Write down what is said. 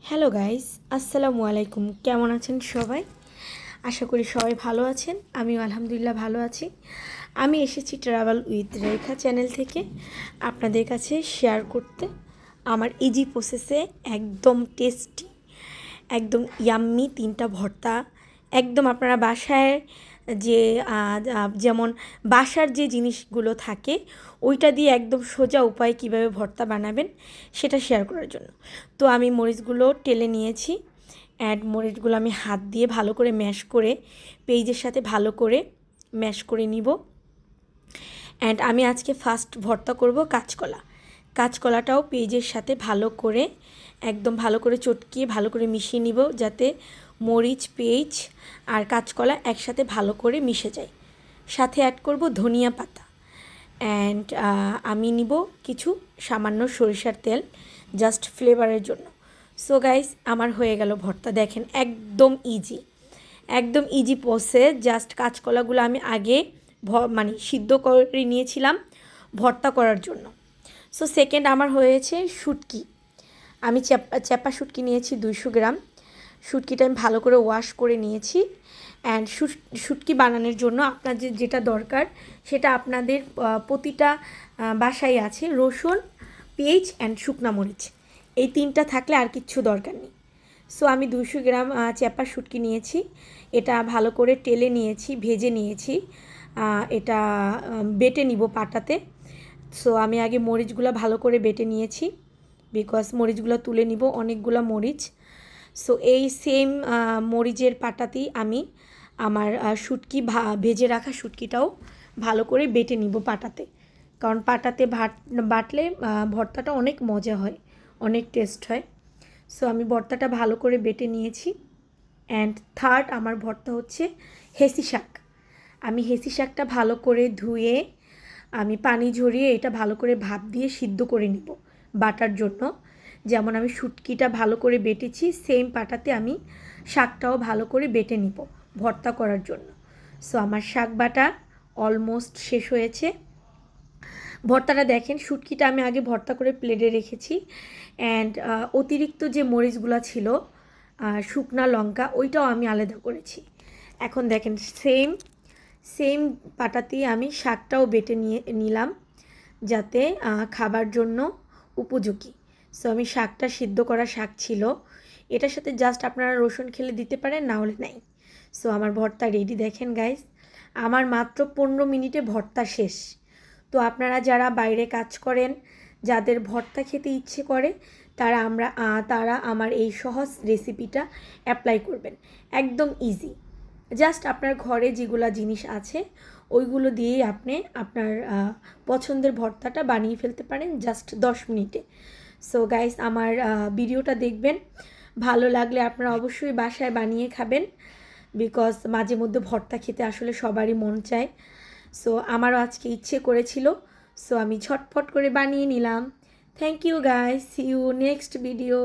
Hello guys, আসসালামু আলাইকুম। কেমন আছেন সবাই? আশা করি সবাই ভালো আছেন। আমিও আলহামদুলিল্লাহ ভালো আছি। আমি এসেছি ট্রাভেল উইথ রেখা চ্যানেল থেকে আপনাদের কাছে শেয়ার করতে আমার ইজি প্রসেসে একদম টেস্টি, একদম ইয়াম্মি 3টা ভর্তা। একদম আপনারা বাসায় যে যেমন বাসার যে জিনিসগুলো থাকে ওইটা দিয়ে একদম সোজা উপায়ে কীভাবে ভর্তা বানাবেন সেটা শেয়ার করার জন্য। তো আমি মরিচগুলো টেলে নিয়েছি, মরিচগুলো আমি হাত দিয়ে ভালো করে ম্যাশ করে পেঁয়াজের সাথে ভালো করে ম্যাশ করে নিব। আমি আজকে ফার্স্ট ভর্তা করব কাঁচকলা। কাঁচকলাটাও পেঁয়াজের সাথে ভালো করে একদম ভালো করে চটকিয়ে ভালো করে মিশিয়ে নিব, যাতে মরিচ, পেঁয়াজ আর কাঁচকলা একসাথে ভালো করে মিশে যায়। সাথে অ্যাড করব ধনিয়া পাতা, আমি নিব কিছু সামান্য সরিষার তেল জাস্ট ফ্লেভারের জন্য। সো গাইস, আমার হয়ে গেল ভর্তা। দেখেন একদম ইজি প্রসেস। জাস্ট কাঁচকলাগুলো আমি আগে সিদ্ধ করে নিয়েছিলাম ভর্তা করার জন্য। সো সেকেন্ড আমার হয়েছে শুটকি। আমি চ্যাপা শুটকি নিয়েছি 200 গ্রাম। শুটকিটা আমি ভালো করে ওয়াশ করে নিয়েছি। শুটকি বানানোর জন্য আপনাদের যেটা দরকার সেটা আপনাদের প্রতিটা বাসায় আছে রসুন, পেঁয়াজ শুকনা মরিচ। এই 3টা থাকলে আর কিচ্ছু দরকার নেই। সো আমি 200 গ্রাম চ্যাপা শুটকি নিয়েছি। এটা ভালো করে টেলে নিয়েছি, ভেজে নিয়েছি। এটা বেটে নিব পাটাতে। সো আমি আগে মরিচগুলো ভালো করে বেটে নিয়েছি, বিকজ মরিচগুলো তুলে নিব অনেকগুলো মরিচ। সো এই সেম মরিচের পাটাতেই আমি আমার শুটকি ভেজে রাখা শুটকিটাও ভালো করে বেটে নিব পাটাতে, কারণ পাটাতে বাটলে ভর্তাটা অনেক মজা হয়, অনেক টেস্ট হয়। সো আমি ভর্তাটা ভালো করে বেটে নিয়েছি। থার্ড আমার ভর্তা হচ্ছে হেসি শাক। আমি হেসি শাকটা ভালো করে ধুয়ে আমি পানি ঝরিয়ে এটা ভালো করে ভাপ দিয়ে সিদ্ধ করে নিব বাটার জন্য। যেমন আমি শুটকিটা ভালো করে বেটেছি, সেম পাটাতে আমি শাকটাও ভালো করে বেটে নিব ভর্তা করার জন্য। সো আমার শাক বাটা অলমোস্ট শেষ হয়েছে। ভর্তাটা দেখেন, শুটকিটা আমি আগে ভর্তা করে প্লেটে রেখেছি। অতিরিক্ত যে মরিচগুলো ছিল, শুকনা লঙ্কা, ওইটাও আমি আলাদা করেছি। এখন দেখেন সেম পাটাতেই আমি শাকটাও বেটে নিলাম, যাতে খাবার জন্য উপযোগী। সো আমি শাকটা সিদ্ধ করা শাক ছিল, এটার সাথে জাস্ট আপনারা রসুন খেলে দিতে পারেন, না হলে নাই। সো আমার ভর্তা রেডি। দেখেন গাইস, আমার মাত্র 15 মিনিটে ভর্তা শেষ। তো আপনারা যারা বাইরে কাজ করেন, যাদের ভর্তা খেতে ইচ্ছে করে, তারা আমার এই সহজ রেসিপিটা অ্যাপ্লাই করবেন। একদম ইজি। জাস্ট আপনার ঘরে যেগুলো জিনিস আছে ওইগুলো দিয়েই আপনি আপনার পছন্দের ভর্তাটা বানিয়ে ফেলতে পারেন জাস্ট 10 মিনিটে। সো গাইস, আমার ভিডিওটা দেখবেন, ভালো লাগলে আপনারা অবশ্যই বাসায় বানিয়ে খাবেন, বিকজ মাঝে মধ্যে ভর্তা খেতে আসলে সবারই মন চায়। সো আমারও আজকে ইচ্ছে করেছিল, সো আমি ঝটপট করে বানিয়ে নিলাম। Thank you guys, see you next video.